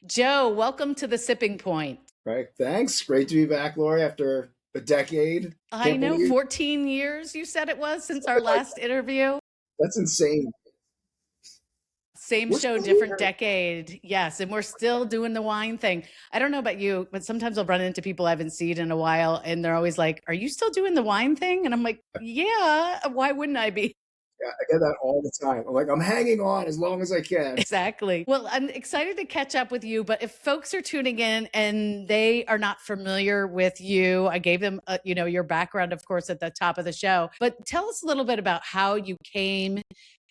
Joe, welcome to the Sipping Point. Right. Thanks. Great to be back, Lori, after a decade. I Can't know believe 14 years you said it was since our something like last interview. that's insane. Same We're show, still different here. decade. Yes, and we're still doing the wine thing. I don't know about you, but sometimes I'll run into people I haven't seen in a while and they're always like, "Are you still doing the wine thing?" And I'm like, "Yeah, why wouldn't I be?" Yeah, I get that all the time. I'm like, I'm hanging on as long as I can. Exactly. Well, I'm excited to catch up with you, but if folks are tuning in and they are not familiar with you, I gave them, your background, of course, at the top of the show. But tell us a little bit about how you came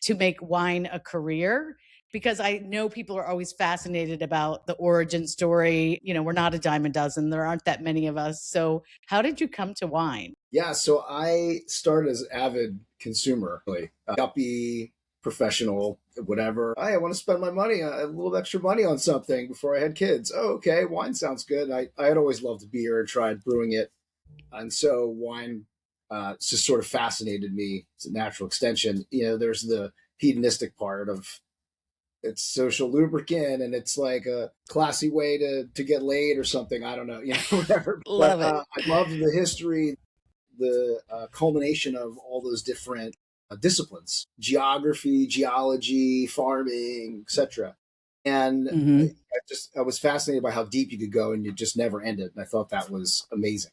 to make wine a career, because I know people are always fascinated about the origin story. We're not a dime a dozen. There aren't that many of us. So, how did you come to wine? Yeah, so I started as an avid consumer, really. Yuppie, professional, whatever. I want to spend my money, a little extra money on something before I had kids. Oh, okay, wine sounds good. I had always loved beer and tried brewing it. And so wine just sort of fascinated me. It's a natural extension. There's the hedonistic part of it's social lubricant and it's like a classy way to get laid or something. I don't know, whatever. But Love it. I loved the history, the culmination of all those different disciplines: geography, geology, farming, etc. And Hmm. I was fascinated by how deep you could go, and you just never ended. And I thought that was amazing.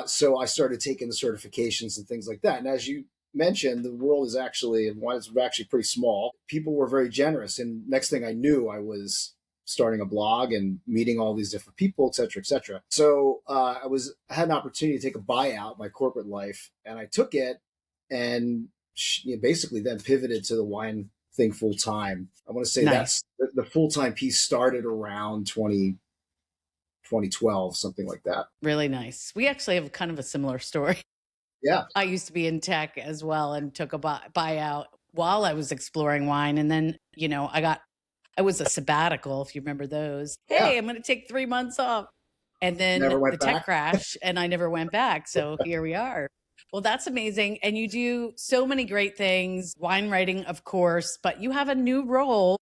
So I started taking the certifications and things like that. And as you mentioned, the world is actually, and wine is actually pretty small. People were very generous. And next thing I knew, I was starting a blog and meeting all these different people, et cetera, et cetera. So I had an opportunity to take a buyout, my corporate life, and I took it and basically then pivoted to the wine thing full time. I want to say Nice. that's the full time piece started around 2012, something like that. Really nice. We actually have kind of a similar story. Yeah. I used to be in tech as well and took a buyout while I was exploring wine. And then, I was a sabbatical, if you remember those. Yeah. Hey, I'm going to take 3 months off. And then Never the went tech back. crash and I never went back. So here we are. Well, that's amazing. And you do so many great things, wine writing, of course, but you have a new role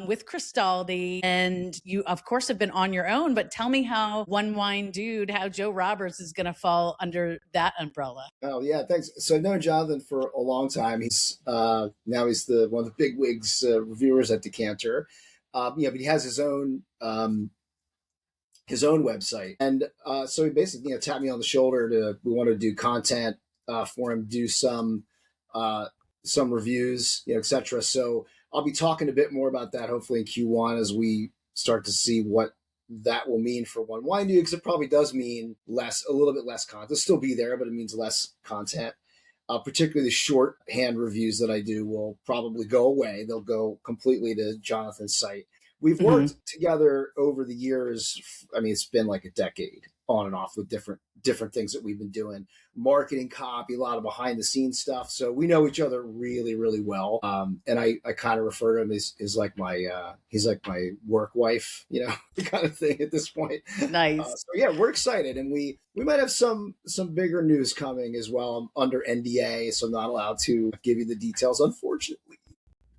with Cristaldi, and you, of course, have been on your own. But tell me how One Wine Dude, how Joe Roberts is going to fall under that umbrella. Oh yeah, thanks. So I've known Jonathan for a long time. He's now he's the one of the big wigs reviewers at Decanter. But he has his own website, and so he basically tapped me on the shoulder to we want to do content for him, do uh, some reviews, etc. So I'll be talking a bit more about that hopefully in Q1 as we start to see what that will mean for One Wine Dude, because it probably does mean a little bit less content. It'll still be there, but it means less content. Particularly the shorthand reviews that I do will probably go away. They'll go completely to Jonathan's site. We've Hmm. worked together over the years. I mean, it's been like a decade on and off with different things that we've been doing, marketing, copy, a lot of behind the scenes stuff. So we know each other really, really well. And I kind of refer to him as like he's like my work wife, kind of thing at this point. Nice. So yeah, we're excited, and we might have some bigger news coming as well. I'm under NDA, so I'm not allowed to give you the details, unfortunately.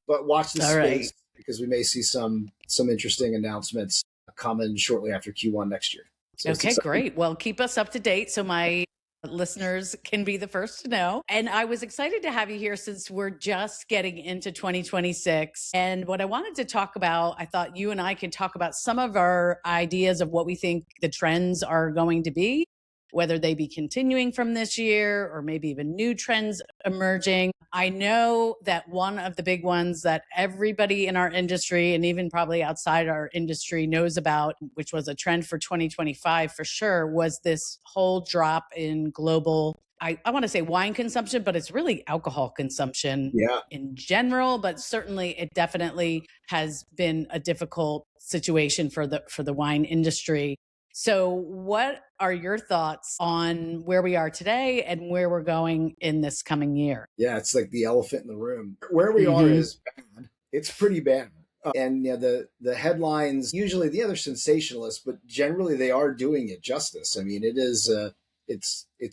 But watch this All right. space because we may see some interesting announcements coming shortly after Q1 next year. So it's Okay, exciting. great. Well, keep us up to date so my listeners can be the first to know. And I was excited to have you here since we're just getting into 2026. And what I wanted to talk about, I thought you and I could talk about some of our ideas of what we think the trends are going to be, whether they be continuing from this year or maybe even new trends emerging. I know that one of the big ones that everybody in our industry and even probably outside our industry knows about, which was a trend for 2025 for sure, was this whole drop in global, I want to say wine consumption, but it's really alcohol consumption Yeah. in general, but certainly it definitely has been a difficult situation for the wine industry. So, what are your thoughts on where we are today and where we're going in this coming year? Yeah, it's like the elephant in the room. Where we are Hmm. is bad. It's pretty bad. And the headlines usually they're sensationalist, but generally they are doing it justice. I mean, it's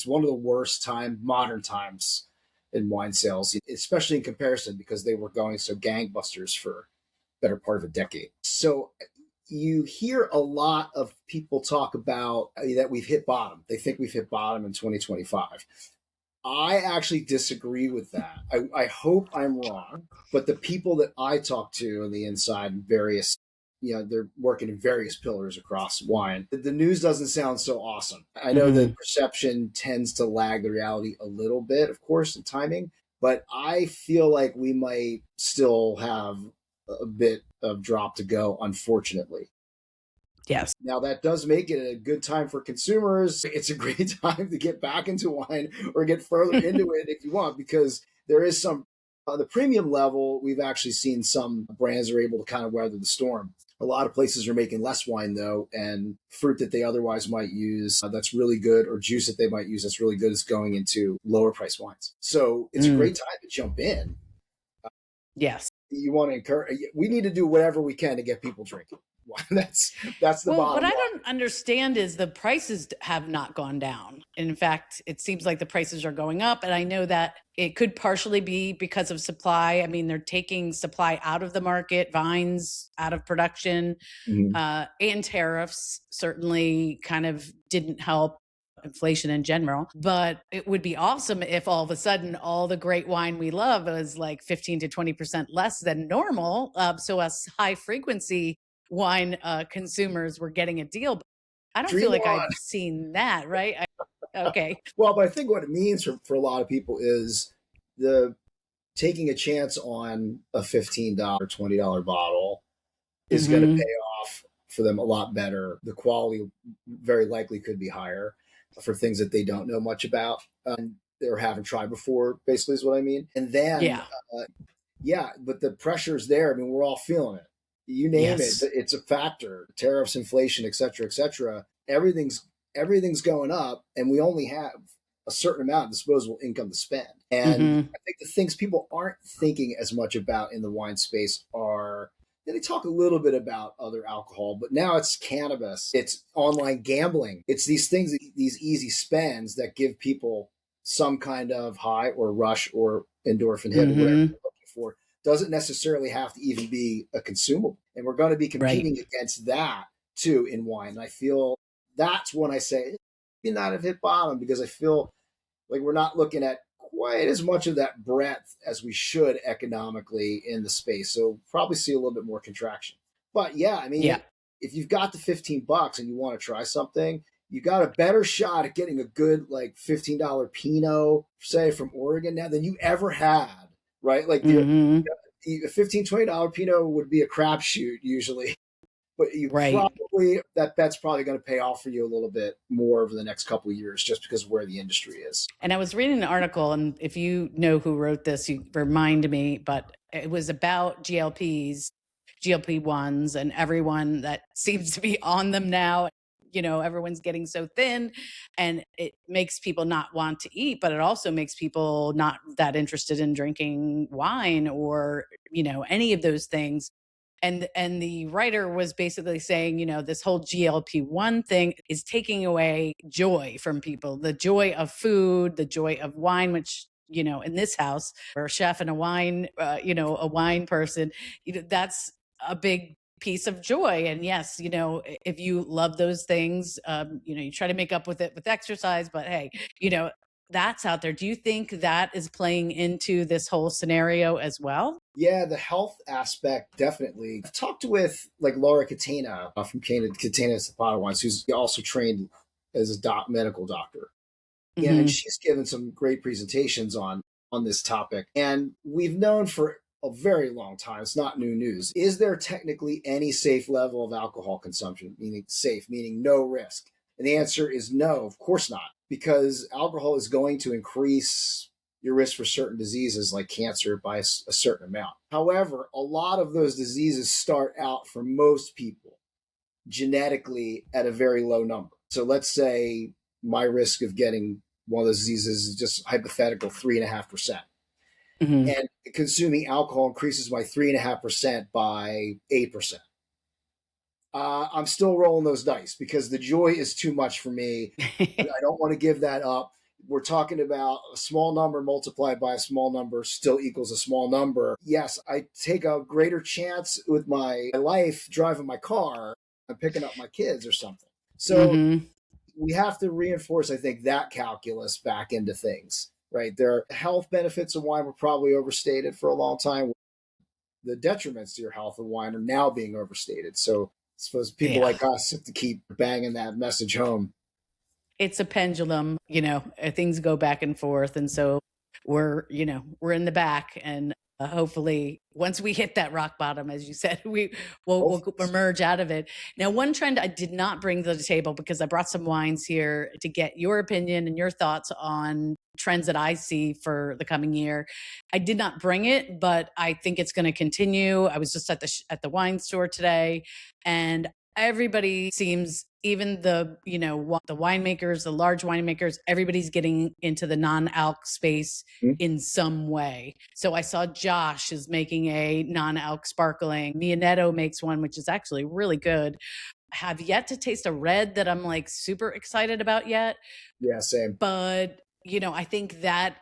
one of the worst modern times in wine sales, especially in comparison because they were going so gangbusters for better part of a decade. So you hear a lot of people talk about that we've hit bottom. They think we've hit bottom in 2025. I actually disagree with that. I hope I'm wrong, but the people that I talk to on the inside, various, they're working in various pillars across wine. The news doesn't sound so awesome. I know Mm-hmm. that perception tends to lag the reality a little bit, of course, in timing, but I feel like we might still have a bit of drop to go, unfortunately. Yes. Now, that does make it a good time for consumers. It's a great time to get back into wine or get further into it if you want, because there is some, on the premium level, we've actually seen some brands are able to kind of weather the storm. A lot of places are making less wine, though, and fruit that they otherwise might use that's really good, or juice that they might use that's really good, is going into lower price wines. So it's a Mm. great time to jump in. Yes. You want to encourage, we need to do whatever we can to get people drinking. That's the Well, what bottom I line. don't understand is the prices have not gone down. In fact, it seems like the prices are going up. And I know that it could partially be because of supply. I mean, they're taking supply out of the market, vines out of production, Mhm. and tariffs certainly kind of didn't help inflation in general. But it would be awesome if all of a sudden all the great wine we love was like 15 to 20% less than normal. So us high frequency wine consumers were getting a deal. But I don't feel Dream like on. I've seen that, right? Okay. Well, but I think what it means for a lot of people is the taking a chance on a $15, $20 bottle is going to Hmm. pay off for them a lot better. The quality very likely could be higher for things that they don't know much about, or haven't tried before, basically, is what I mean. And then, Yeah. yeah, but the pressure's there. I mean, we're all feeling it. You name it, Yes. it's a factor. Tariffs, inflation, et cetera, et cetera. Everything's going up, and we only have a certain amount of disposable income to spend. And Hmm. I think the things people aren't thinking as much about in the wine space are, they talk a little bit about other alcohol, but now it's cannabis, it's online gambling, it's these things, these easy spends that give people some kind of high or rush or endorphin hit or whatever Hmm. they're looking for. Doesn't necessarily have to even be a consumable. And we're going to be Right. competing against that too in wine. And I feel that's when I say you not have hit bottom, because I feel like we're not looking at quite as much of that breadth as we should economically in the space. So probably see a little bit more contraction. But yeah, I mean, Yeah. if you've got the $15 and you want to try something, you got a better shot at getting a good like $15 Pinot, say from Oregon now, than you ever had, right? Like Hmm. the $15, $20 Pinot would be a crapshoot usually, but you Right. probably, that bet's probably going to pay off for you a little bit more over the next couple of years, just because of where the industry is. And I was reading an article, and if you know who wrote this, you remind me, but it was about GLPs, GLP-1s, and everyone that seems to be on them now. Everyone's getting so thin, and it makes people not want to eat, but it also makes people not that interested in drinking wine or, any of those things. And the writer was basically saying, this whole GLP-1 thing is taking away joy from people, the joy of food, the joy of wine, which, in this house, or a chef and a wine person, that's a big piece of joy. And yes, if you love those things, you try to make up with it with exercise, but hey, that's out there. Do you think that is playing into this whole scenario as well? Yeah, the health aspect, definitely. I've talked with like Laura Catena from Catena Zapata once, who's also trained as a medical doctor. Yeah, and Hmm. she's given some great presentations on this topic. And we've known for a very long time, it's not new news. Is there technically any safe level of alcohol consumption? Meaning safe, meaning no risk. And the answer is no, of course not, because alcohol is going to increase your risk for certain diseases like cancer by a certain amount. However, a lot of those diseases start out for most people genetically at a very low number. So let's say my risk of getting one of those diseases is just hypothetical 3.5%. Hmm. And consuming alcohol increases my 3.5% by 8%. I'm still rolling those dice because the joy is too much for me. I don't want to give that up. We're talking about a small number multiplied by a small number still equals a small number. Yes, I take a greater chance with my life driving my car I'm picking up my kids or something. So Mm-hmm. we have to reinforce, I think, that calculus back into things, right? Their health benefits of wine were probably overstated for a long time. The detriments to your health of wine are now being overstated. So I suppose people Yeah. like us have to keep banging that message home. It's a pendulum, things go back and forth. And so we're in the back, and hopefully once we hit that rock bottom, as you said, we'll Hopefully. emerge out of it. Now, one trend I did not bring to the table, because I brought some wines here to get your opinion and your thoughts on trends that I see for the coming year. I did not bring it, but I think it's going to continue. I was just at the wine store today, and everybody seems, even the winemakers, the large winemakers, everybody's getting into the non-alc space Mhm. in some way. So I saw Josh is making a non-alc sparkling. Mianetto makes one, which is actually really good. I have yet to taste a red that I'm like super excited about yet. Yeah, same. But I think that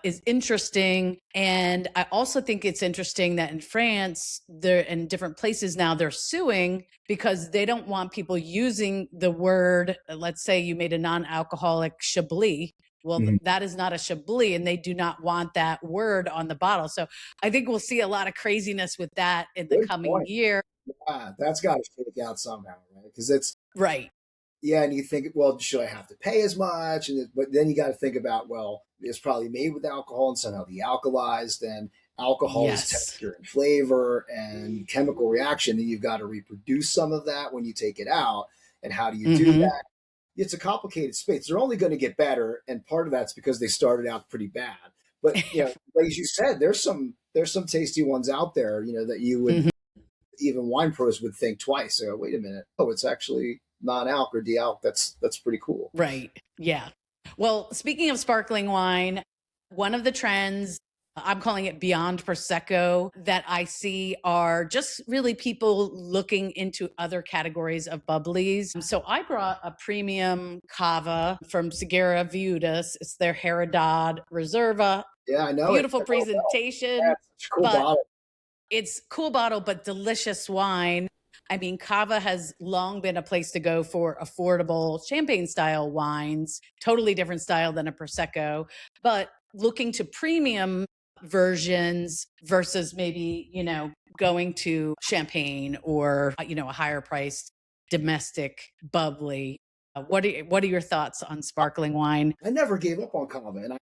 is interesting. And I also think it's interesting that in France, they're in different places now, they're suing because they don't want people using the word. Let's say you made a non-alcoholic Chablis. Well, Mhm. that is not a Chablis, and they do not want that word on the bottle. So I think we'll see a lot of craziness with that in the Good coming point. year. That's got to shake out somehow, right? Because it's, Right. yeah, and you think, well, should I have to pay as much? But then you got to think about, well, it's probably made with alcohol and somehow de-alkalized, and alcohol is Yes. texture and flavor and chemical reaction, and you've got to reproduce some of that when you take it out. And how do you do Mm-hmm. that? It's a complicated space. They're only going to get better, and part of that's because they started out pretty bad. But as you said, there's some tasty ones out there, that you would, even wine pros would think twice. They go, wait a minute, oh, it's actually non-alc or de-alc. That's pretty cool. Right. Yeah. Well, speaking of sparkling wine, one of the trends, I'm calling it beyond Prosecco, that I see are just really people looking into other categories of bubblies. So I brought a premium cava from Segura Viudas. It's their Heredad Reserva. Yeah, I know it. Beautiful I know it well. Yeah, presentation, it's such a cool but bottle. it's cool bottle, but delicious wine. I mean, Cava has long been a place to go for affordable champagne style wines, totally different style than a Prosecco, but looking to premium versions versus maybe, going to champagne or, a higher priced domestic bubbly. What are your thoughts on sparkling wine? I never gave up on Kava, and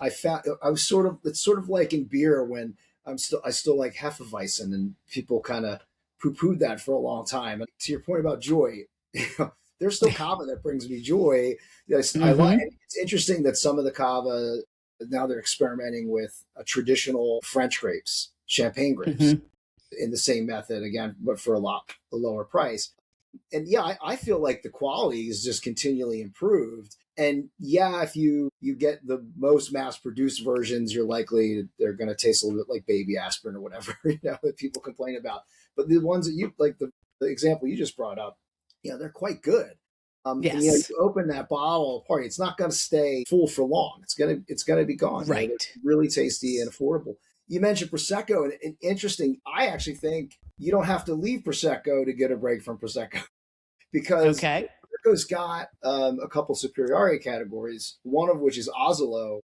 I found I was sort of, it's sort of like in beer when I still like Hefeweizen, and people kind of poo pooed that for a long time. And to your point about joy, there's still Kava that brings me joy. Yes, I like. Mm-hmm. It's interesting that some of the Kava now they're experimenting with traditional French grapes, champagne grapes, Mm-hmm. in the same method again, but for a lower price. And yeah, I feel like the quality is just continually improved. And yeah, if you get the most mass produced versions, you're likely they're going to taste a little bit like baby aspirin or whatever that people complain about. But the ones that you like, the example you just brought up, they're quite good. And Yes. you open that bottle apart, it's not going to stay full for long. It's gonna be gone. They're Right. really tasty and affordable. You mentioned prosecco, and interesting. I actually think you don't have to leave prosecco to get a break from prosecco because Okay. prosecco's got a couple superiority categories. One of which is Oslo,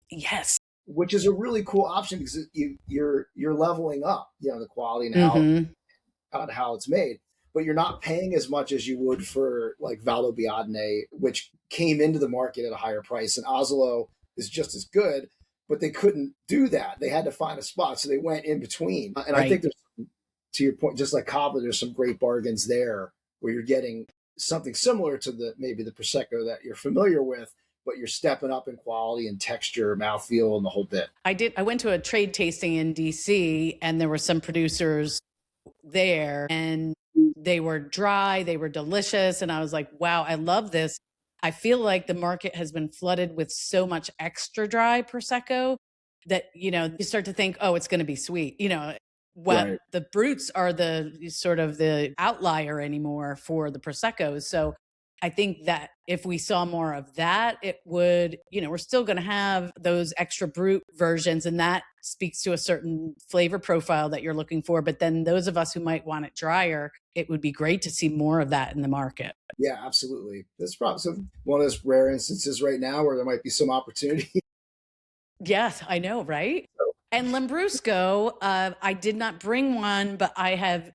Yes. which is a really cool option because you're leveling up, the quality and Mm-hmm. how it's made, but you're not paying as much as you would for like Valdobiadene, which came into the market at a higher price, and Oslo is just as good, but they couldn't do that. They had to find a spot, so they went in between. And I think Right. there's, to your point, just like Cava, there's some great bargains there where you're getting something similar to maybe the prosecco that you're familiar with, but you're stepping up in quality and texture, mouthfeel, and the whole bit. I went to a trade tasting in DC, and there were some producers there, and they were dry, they were delicious. And I was like, wow, I love this. I feel like the market has been flooded with so much extra dry Prosecco that, you start to think, oh, it's going to be sweet. What Right. the brutes are the sort of the outlier anymore for the Prosecco's. So I think that if we saw more of that, it would, we're still going to have those extra brute versions, and that speaks to a certain flavor profile that you're looking for. But then those of us who might want it drier, it would be great to see more of that in the market. Yeah, absolutely. That's probably one of those rare instances right now where there might be some opportunity. Yes, I know, right? And Lambrusco, I did not bring one, but I have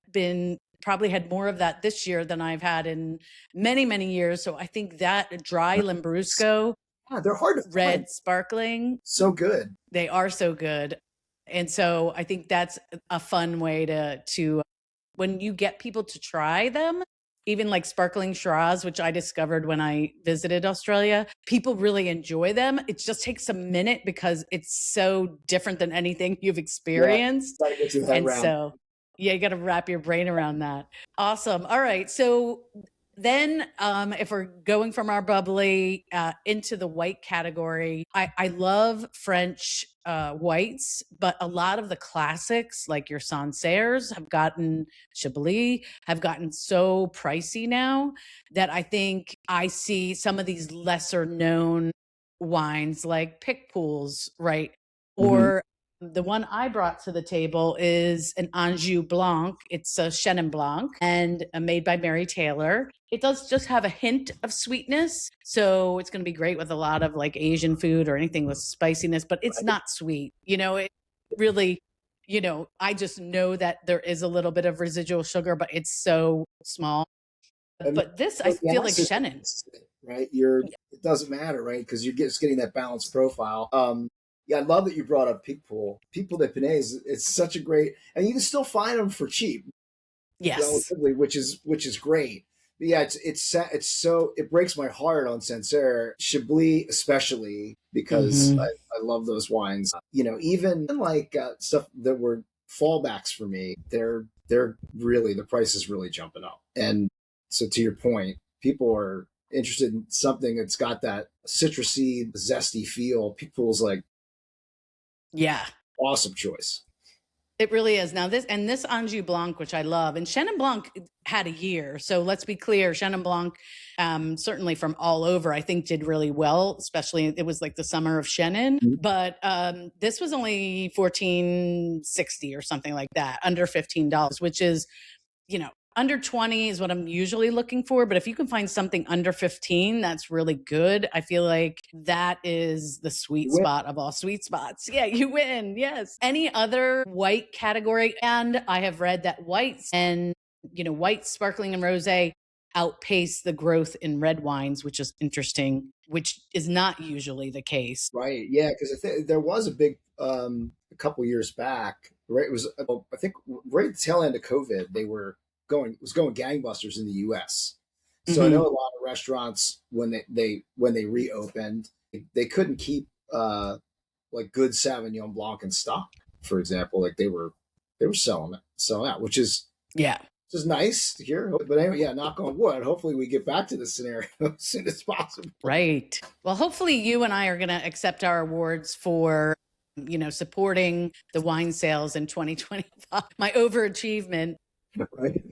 probably had more of that this year than I've had in many, many years. So I think that dry Lambrusco, Yeah, they're hard to find. red sparkling, So good. they are so good. And so I think that's a fun way to when you get people to try them, even like sparkling Shiraz, which I discovered when I visited Australia, people really enjoy them. It just takes a minute because it's so different than anything you've experienced. Yeah, get your head And around. so, yeah, you got to wrap your brain around that. Awesome. All right. So then if we're going from our bubbly into the white category, I love French whites, but a lot of the classics like your Sancerres Chablis have gotten so pricey now that I think I see some of these lesser known wines like Picpools, right? Or the one I brought to the table is an Anjou Blanc. It's a Chenin Blanc and made by Mary Taylor. It does just have a hint of sweetness. So it's going to be great with a lot of like Asian food or anything with spiciness, but it's not sweet. It really, I just know that there is a little bit of residual sugar, but it's so small. But this, I feel like Chenin. Right? It doesn't matter, right? Because you're just getting that balanced profile. Yeah, I love that you brought up Picpoul. Picpoul de Pinet it's such a great, and you can still find them for cheap, Yes. relatively, which is great. But yeah, it breaks my heart on Sancerre, Chablis especially because I love those wines. Even like stuff that were fallbacks for me, they're really the price is really jumping up. And so to your point, people are interested in something that's got that citrusy, zesty feel. People's like, yeah, awesome choice. It really is. Now this Anjou Blanc, which I love, and Chenin Blanc had a year. So let's be clear, Chenin Blanc, certainly from all over, I think did really well, especially it was like the summer of Chenin. But this was only $14.60 or something like that, under $15, which is, under 20 is what I'm usually looking for. But if you can find something under 15, that's really good. I feel like that is the sweet spot of all sweet spots. Yeah, you win. Yes. Any other white category? And I have read that whites and, white, sparkling, and rosé outpace the growth in red wines, which is interesting, which is not usually the case. Right. Yeah. Because there was a big, a couple years back, right? It was, I think, right at the tail end of COVID, it was going gangbusters in the U.S. So I know a lot of restaurants when they reopened, they couldn't keep like good Sauvignon Blanc in stock, for example. Like they were selling out, which is nice to hear. But anyway, yeah, knock on wood. Hopefully we get back to this scenario as soon as possible. Right. Well, hopefully you and I are going to accept our awards for supporting the wine sales in 2025. My overachievement. Right.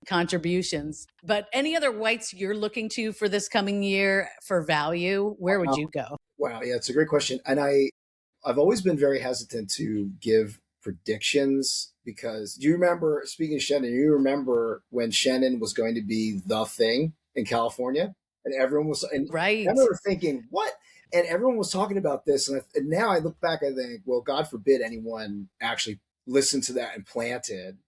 Contributions. But any other whites you're looking to for this coming year for value? Where would you go? Wow, yeah, it's a great question. And I've always been very hesitant to give predictions because do you remember, speaking of Chenin, you remember when Chenin was going to be the thing in California? And everyone was, and right. I remember thinking, what? And everyone was talking about this. And now I look back, I think, well, God forbid anyone actually listened to that and planted,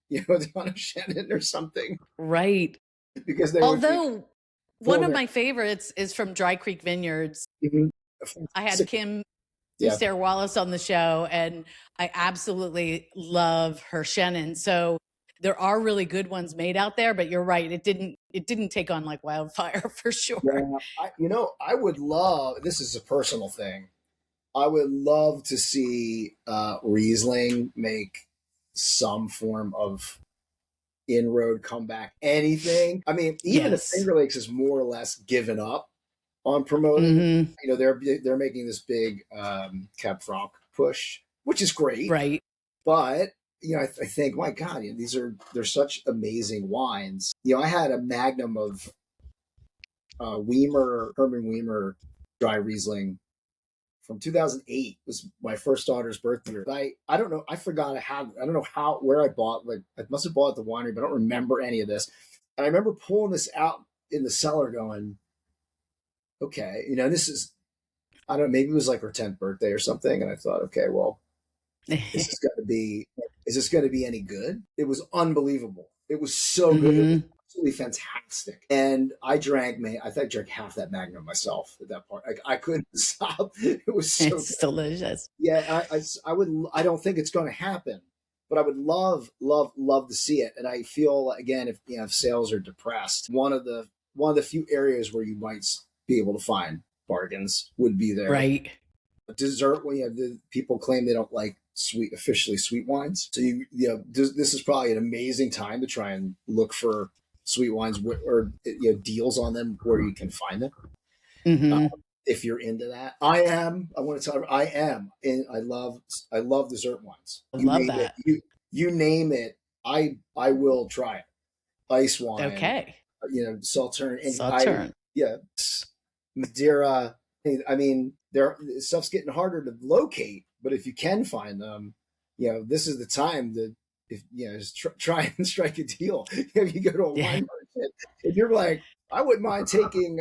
on a Chenin or something. Right. Because they one of my favorites is from Dry Creek Vineyards. I had Kim Sarah Wallace on the show, and I absolutely love her Chenin. So there are really good ones made out there, but you're right. It didn't take on like wildfire for sure. Yeah, I would love, this is a personal thing. I would love to see Riesling make some form of inroad, comeback, anything. I mean, even if Finger Lakes is more or less given up on promoting, they're making this big Cab Franc push, which is great. Right. But I think, my God, they're such amazing wines. I had a magnum of Herman Weimer dry Riesling from 2008. Was my first daughter's birthday. I don't know. I forgot I had. I don't know where I bought. Like I must have bought it at the winery, but I don't remember any of this. And I remember pulling this out in the cellar, going, "Okay, this is, I don't know, maybe it was like her 10th birthday or something." And I thought, okay, well, is this going to be any good? It was unbelievable. It was so good. It was Hmm. absolutely fantastic. And I drank, I think I drank half that Magnum myself at that point. Like I couldn't stop. It was so It's good. delicious. Yeah, I would. I don't think it's going to happen, but I would love, love, love to see it. And I feel, again, if sales are depressed, one of the few areas where you might be able to find bargains would be there. Right. Dessert, when you have the people claim they don't like officially sweet wines, so this is probably an amazing time to try and look for sweet wines, or deals on them where you can find them. Uh, Hmm. if you're into that, I am. I want to tell you, I am. And I love dessert wines. I You love name it. that. You name it. I will try it. Ice wine, Okay. Sauterne, and Sauterne. yeah, Madeira. I mean, stuff's getting harder to locate, but if you can find them, this is the time to, if just try and strike a deal. If you go to a Yeah. wine market, if you're like, I wouldn't mind taking,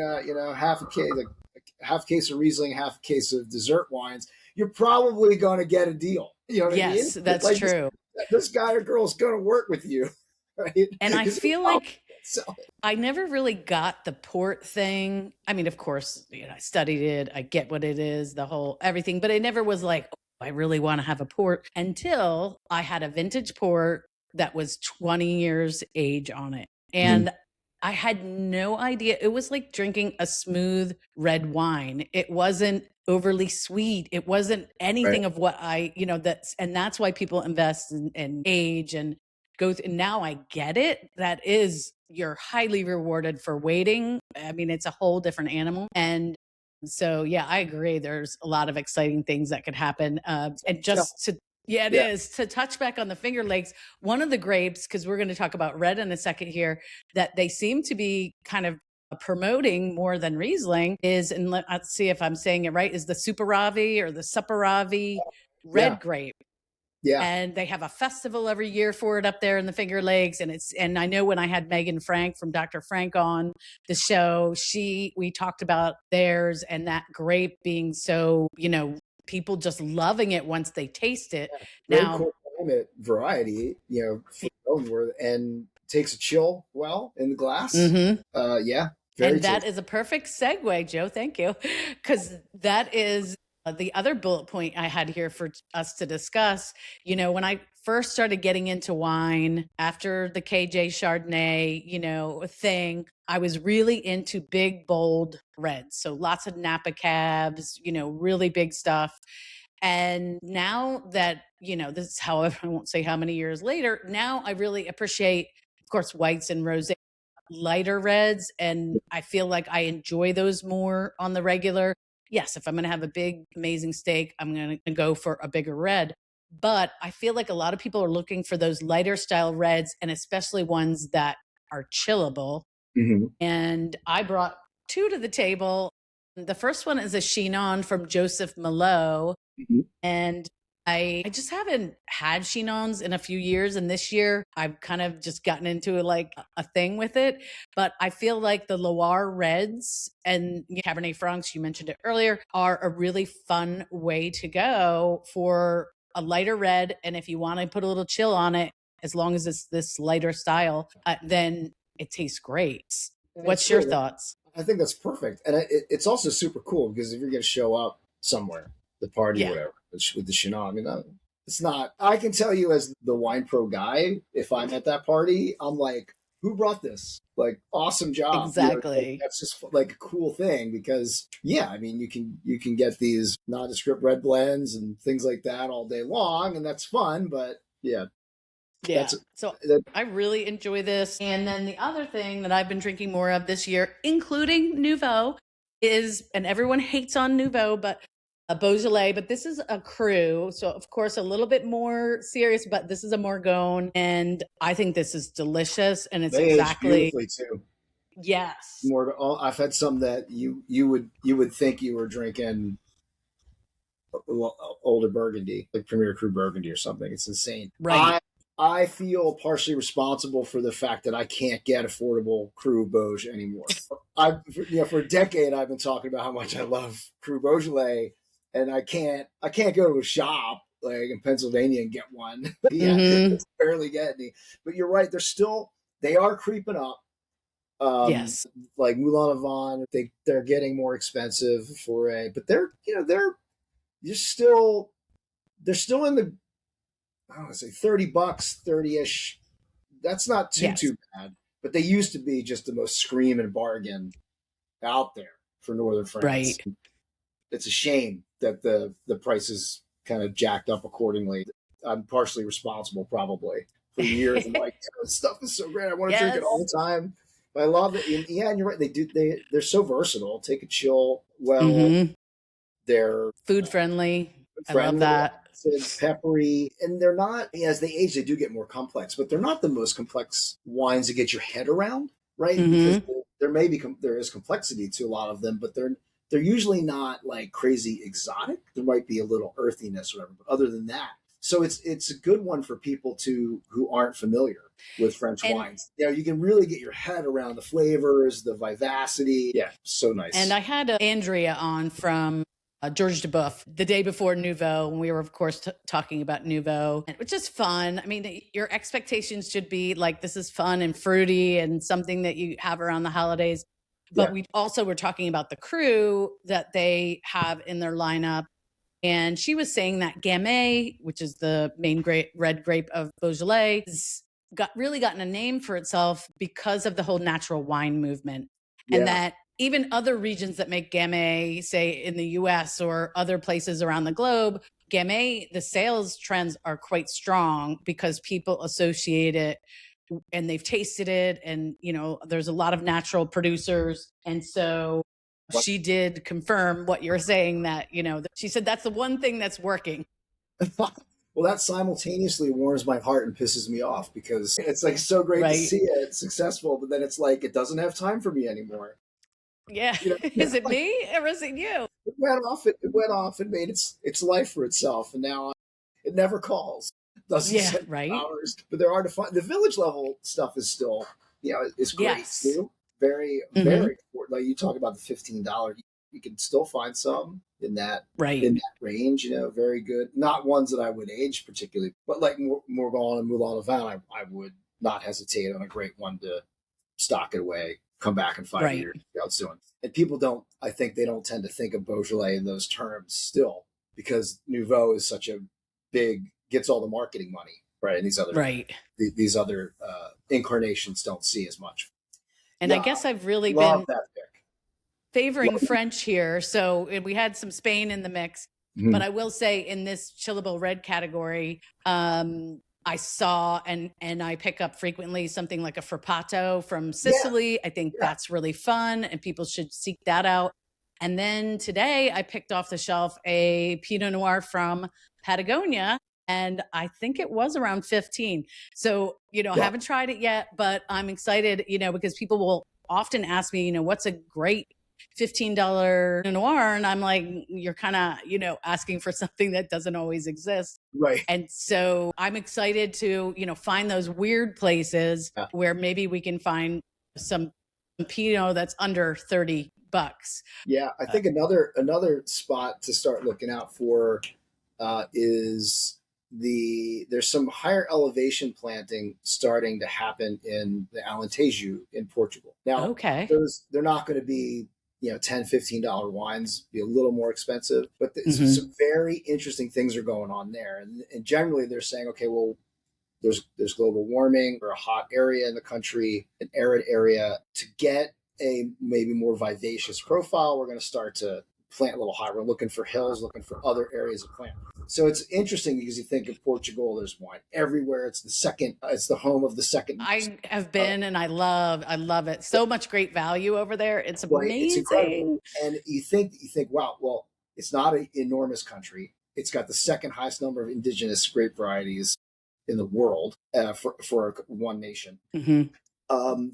half a case of Riesling, half a case of dessert wines, you're probably going to get a deal. You know what I mean? Yes, that's Like true. this guy or girl is going to work with you, right? And I Because feel like sell it. I never really got the port thing. I mean, of course, I studied it. I get what it is, the whole everything, but it never was like, oh, I really want to have a port until I had a vintage port that was 20 years age on it. Mhm. And I had no idea. It was like drinking a smooth red wine. It wasn't overly sweet. It wasn't Right. anything of what that's why people invest in age and and now I get it. That is, you're highly rewarded for waiting. I mean, it's a whole different animal. And so, yeah, I agree. There's a lot of exciting things that could happen. And Tell. just to, yeah, it Yeah. is to touch back on the Finger Lakes. One of the grapes, because we're going to talk about red in a second here, that they seem to be kind of promoting more than Riesling is, and let's see if I'm saying it right, is the Superavi or the Superavi Yeah. red grape. Yeah. And they have a festival every year for it up there in the Finger Lakes. And I know when I had Megan Frank from Dr. Frank on the show, we talked about theirs and that grape being so, people just loving it once they taste it. Very Now, cool climate variety, and takes a chill well in the glass. mhm. Yeah. Very And that tasty. is a perfect segue, Joe. Thank you. Because that is the other bullet point I had here for us to discuss. When I first started getting into wine after the KJ Chardonnay, thing, I was really into big, bold reds. So lots of Napa cabs, really big stuff. And now that, this is however, I won't say how many years later, now I really appreciate, of course, whites and rosé, lighter reds, and I feel like I enjoy those more on the regular. Yes, if I'm going to have a big amazing steak, I'm going to go for a bigger red. But I feel like a lot of people are looking for those lighter style reds, and especially ones that are chillable. Hmm. And I brought two to the table. The first one is a Chinon from Joseph Malot, Hmm. and I just haven't had Chinons in a few years. And this year I've kind of just gotten into like a thing with it. But I feel like the Loire Reds and Cabernet Francs, you mentioned it earlier, are a really fun way to go for a lighter red. And if you want to put a little chill on it, as long as it's this lighter style, then it tastes great. And it's What's your great. thoughts? I think that's perfect, and it's also super cool because if you're going to show up somewhere, the party, Yeah, whatever, with the Chenin, I mean, it's not. I can tell you, as the wine pro guy, if I'm at that party, I'm like, who brought this? Like, awesome job. Like, exactly. that's just like a cool thing because, yeah, I mean, you can get these nondescript red blends and things like that all day long, and that's fun. But yeah, Yeah. that's So that. I really enjoy this. And then the other thing that I've been drinking more of this year, including Nouveau, is, and everyone hates on Nouveau, but a Beaujolais, but this is a cru. So, of course, a little bit more serious, but this is a Morgon. And I think this is delicious. And it's They age exactly, beautifully too. Yes. More, I've had some that you would think you were drinking older Burgundy, like Premier Cru Burgundy or something. It's insane. Right. I feel partially responsible for the fact that I can't get affordable Cru Beaujolais anymore. For a decade I've been talking about how much I love Cru Beaujolais, and I can't go to a shop like in Pennsylvania and get one. Yeah, Hmm. it's barely get any. But you're right, they are creeping up. Um, Yes. like Moulin Avant, they're getting more expensive for a, but you're still they're still in the, I don't want to say $30, 30-ish. That's not Yes. too bad. But they used to be just the most screaming bargain out there for Northern France. Right. It's a shame that the prices kind of jacked up accordingly. I'm partially responsible probably for years. I'm like, this stuff is so great. I want to drink it all Yes. the time. But I love it. And yeah, and you're right. They're so versatile. Take a chill well. Hmm. They're Food friendly. I love friendly, that. acid, peppery, and they're not, as they age, they do get more complex, but they're not the most complex wines to get your head around, right? Because Hmm. there is complexity to a lot of them, but they're usually not like crazy exotic. There might be a little earthiness or whatever, but other than that, so it's a good one for people who aren't familiar with French And wines. You can really get your head around the flavors, the vivacity. Yeah, so And nice. I had Andrea on from George DeBuff the day before Nouveau, and we were, of course, talking about Nouveau, which is fun. I mean, your expectations should be like this is fun and fruity and something that you have around the holidays. But Yeah, we also were talking about the crew that they have in their lineup. And she was saying that Gamay, which is the main red grape of Beaujolais, has really gotten a name for itself because of the whole natural wine movement. And yeah. that even other regions that make Gamay, say in the US or other places around the globe, Gamay, the sales trends are quite strong because people associate it and they've tasted it. And, there's a lot of natural producers. And so she did confirm what you're saying that, she said that's the one thing that's working. Well, that simultaneously warms my heart and pisses me off because it's like so great to Right. see it successful, but then it's like it doesn't have time for me anymore. Yeah. Yeah, Is it me or is it you? it went off and made its life for itself, and now it never calls. It doesn't Yeah. send Right. flowers, but there are the village level stuff is still, is great Yes. too. Very Hmm. very important. Like you talk about the $15, you can still find some Right. in that range. Very good. Not ones that I would age particularly, but like Morgon and Moulin Avant, I would not hesitate on a great one to stock it away, come back in 5 years, Right. see how it's doing. And people don't, I think they don't tend to think of Beaujolais in those terms still because Nouveau is such a gets all the marketing money, right? And Right. these other incarnations don't see as much. And I Yeah, guess I've really love been that pick. favoring Love French here. So we had some Spain in the mix, but Mhm. I will say in this chillable red category, I saw and I pick up frequently something like a frappato from Yeah, Sicily. I think yeah. that's really fun and people should seek that out. And then today I picked off the shelf a Pinot Noir from Patagonia. And I think it was around 15. So, Yeah. haven't tried it yet, but I'm excited, because people will often ask me, what's a great $15 noir? And I'm like, you're kind of, asking for something that doesn't always exist. Right. And so I'm excited to, find those weird places Yeah. where maybe we can find some Pinot that's under $30. Yeah, I Uh, think another spot to start looking out for is there's some higher elevation planting starting to happen in the Alentejo in Portugal. Now, okay. those they're not going to be $10-15 wines, be a little more expensive, but Hmm. some very interesting things are going on there, and generally they're saying, okay, well, there's global warming or a hot area in the country, an arid area. To get a maybe more vivacious profile, we're going to start to plant a little higher. We're looking for hills, looking for other areas of plant. So it's interesting because you think of Portugal, there's wine everywhere. It's the home of the second. I have Uh, been and I love it. So much great value over there. It's right, it's incredible. amazing. And you think, wow, well, it's not an enormous country. It's got the second highest number of indigenous grape varieties in the world for one nation. Hmm.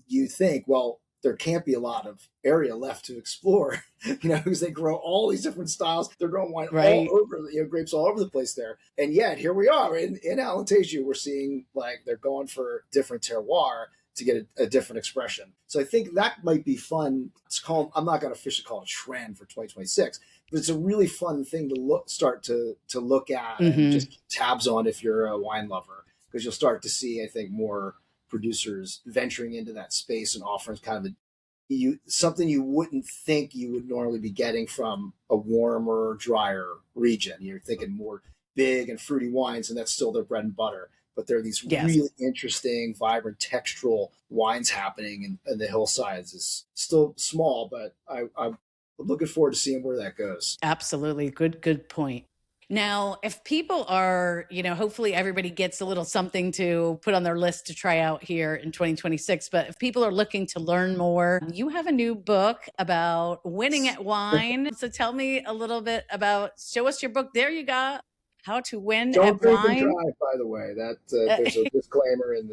You think, well, there can't be a lot of area left to explore, because they grow all these different styles. They're growing wine all Right. over, grapes all over the place there. And yet here we are in Alentejo, we're seeing like they're going for different terroir to get a different expression. So I think that might be fun. I'm not going to officially call it a trend for 2026, but it's a really fun thing to start to look at and Hmm. just keep tabs on if you're a wine lover, because you'll start to see, I think, more producers venturing into that space and offering kind of something you wouldn't think you would normally be getting from a warmer, drier region. You're thinking more big and fruity wines, and that's still their bread and butter. But there are these Yes. really interesting, vibrant, textural wines happening in the hillsides. It's still small, but I'm looking forward to seeing where that goes. Absolutely. Good point. Now, if people are, hopefully everybody gets a little something to put on their list to try out here in 2026. But if people are looking to learn more, you have a new book about winning at wine. So tell me a little bit show us your book. There you go. How to win Don't at drink and wine. drive, by the way. That there's a disclaimer in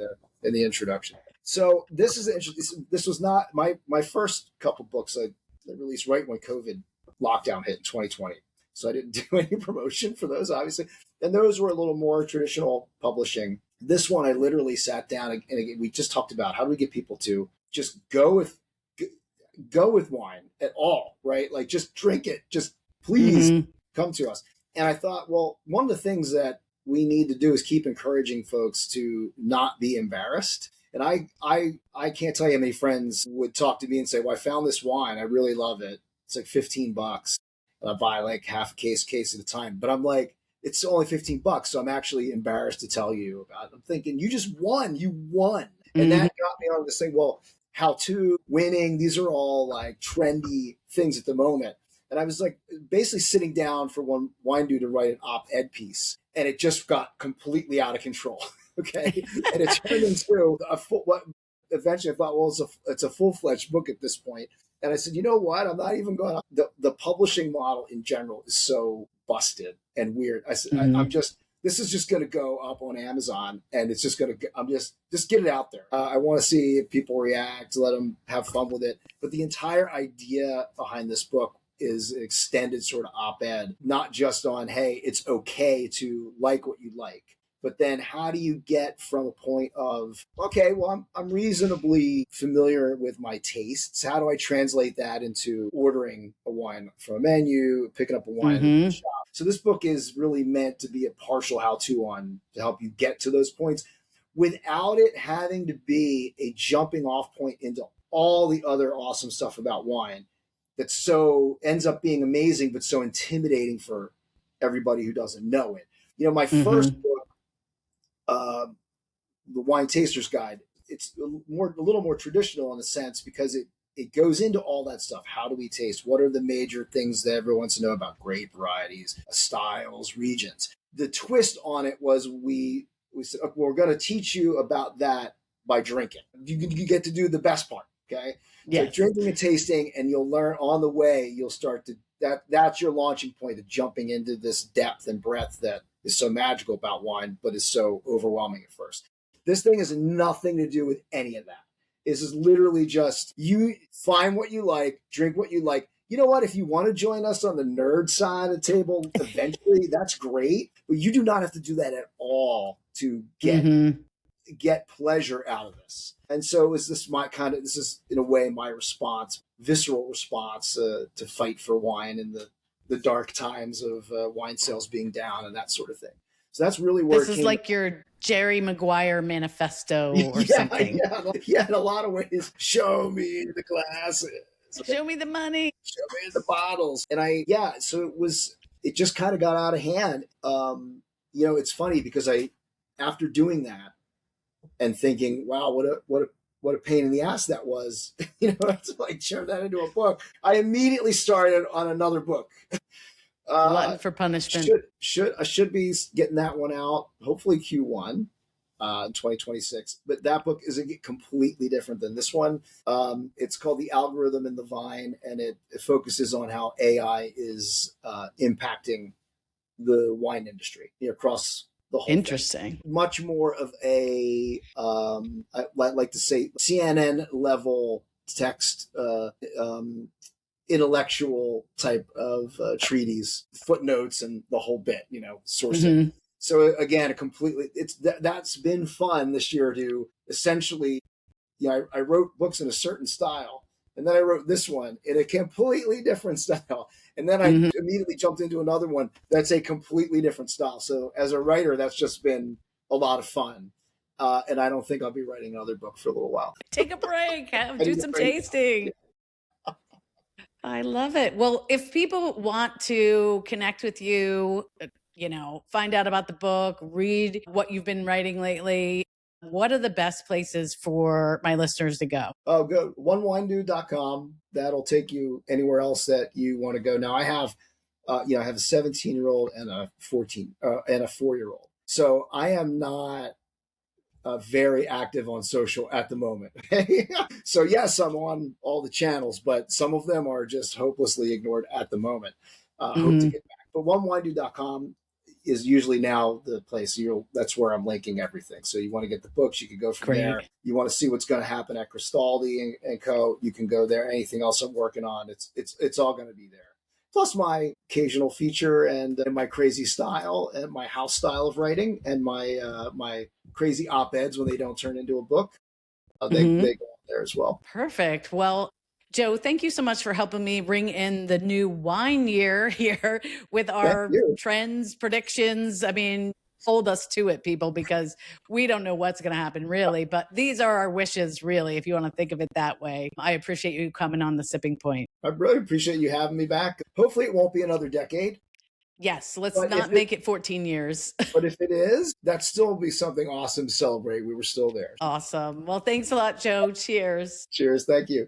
the introduction. So this is interesting. This was not my first couple books I released right when COVID lockdown hit in 2020. So I didn't do any promotion for those, obviously, and those were a little more traditional publishing. This one, I literally sat down and again, we just talked about how do we get people to just go with wine at all, right? Like just drink it, just please Hmm. come to us. And I thought, well, one of the things that we need to do is keep encouraging folks to not be embarrassed. And I can't tell you how many friends would talk to me and say, well, I found this wine. I really love it. It's like $15. And I buy like half a case at a time. But I'm like, it's only $15. So I'm actually embarrassed to tell you about it. I'm thinking, you just won. You won. And Hmm. that got me on this thing. Well, how to winning. These are all like trendy things at the moment. And I was like basically sitting down for one wine dude to write an op-ed piece, and it just got completely out of control. Okay, and it turned into a full. What eventually I thought, well, it's a full-fledged book at this point. And I said, you know what? I'm not even going. The publishing model in general is so busted and weird. I said, Hmm. I'm just this is just going to go up on Amazon, and it's just going to. I'm just get it out there. I want to see if people react, let them have fun with it. But the entire idea behind this book is an extended sort of op-ed, not just on hey, it's okay to like what you like, but then how do you get from a point of okay, well, I'm reasonably familiar with my tastes. How do I translate that into ordering a wine from a menu, picking up a wine at the Hmm. shop? So this book is really meant to be a partial how-to on to help you get to those points without it having to be a jumping off point into all the other awesome stuff about wine that so ends up being amazing but so intimidating for everybody who doesn't know it. My first Hmm. book, the Wine Taster's Guide, it's a little more traditional in a sense because it goes into all that stuff. How do we taste? What are the major things that everyone wants to know about grape varieties, styles, regions? The twist on it was we said, okay, we're going to teach you about that by drinking. You get to do the best part. Okay. So Yes. drinking and tasting, and you'll learn on the way, you'll start to, that's your launching point to jumping into this depth and breadth that is so magical about wine, but is so overwhelming at first. This thing has nothing to do with any of that. This is literally just you find what you like, drink what you like. You know what? If you want to join us on the nerd side of the table eventually, that's great. But you do not have to do that at all to Hmm. get pleasure out of this. And so is this this is in a way my response, visceral response to fight for wine in the dark times of wine sales being down and that sort of thing. So that's really where This it is came. like your Jerry Maguire manifesto or Yeah, something. yeah. In a lot of ways, show me the glasses, Show me the money. show me the bottles, and So it just kind of got out of hand. It's funny because after doing that and thinking, wow, what a pain in the ass that was, to like turn that into a book. I immediately started on another book. Glutton for punishment. I should be getting that one out hopefully Q1 in 2026. But that book is completely different than this one. It's called The Algorithm in the Vine, and it focuses on how AI is impacting the wine industry across the whole thing. Interesting. Much more of a, I like to say, CNN level text, intellectual type of treatise, footnotes, and the whole bit, sourcing. Hmm. So again, a completely that's been fun this year to essentially, I wrote books in a certain style, and then I wrote this one in a completely different style, and then I Hmm. immediately jumped into another one that's a completely different style. So as a writer, that's just been a lot of fun, and I don't think I'll be writing another book for a little while. Take a break, I do need a some break. tasting. I love it. Well, if people want to connect with you, find out about the book, read what you've been writing lately, what are the best places for my listeners to go? Oh, go onewinedude.com. That'll take you anywhere else that you want to go. Now I have a 17-year-old and a 14 and a 4-year-old. So I am not very active on social at the moment. So yes, I'm on all the channels, but some of them are just hopelessly ignored at the moment. Hope to Hmm. get back. But onewinedude.com is usually now the place. That's where I'm linking everything. So you want to get the books, you can go from there. Great. You want to see what's going to happen at Cristaldi and Co. You can go there. Anything else I'm working on, it's all going to be there. Plus my occasional feature and my crazy style and my house style of writing and my crazy op-eds when they don't turn into a book. They go up there as well. Perfect. Well, Joe, thank you so much for helping me ring in the new wine year here with Thank our you. trends, predictions. I mean, hold us to it, people, because we don't know what's going to happen really. But these are our wishes, really, if you want to think of it that way. I appreciate you coming on the Sipping Point. I really appreciate you having me back. Hopefully it won't be another decade, Yes, let's but not make it 14 years. if it is, that still will be something awesome to celebrate. We were still there. Awesome. Well, thanks a lot, Joe. Cheers. Cheers. Thank you.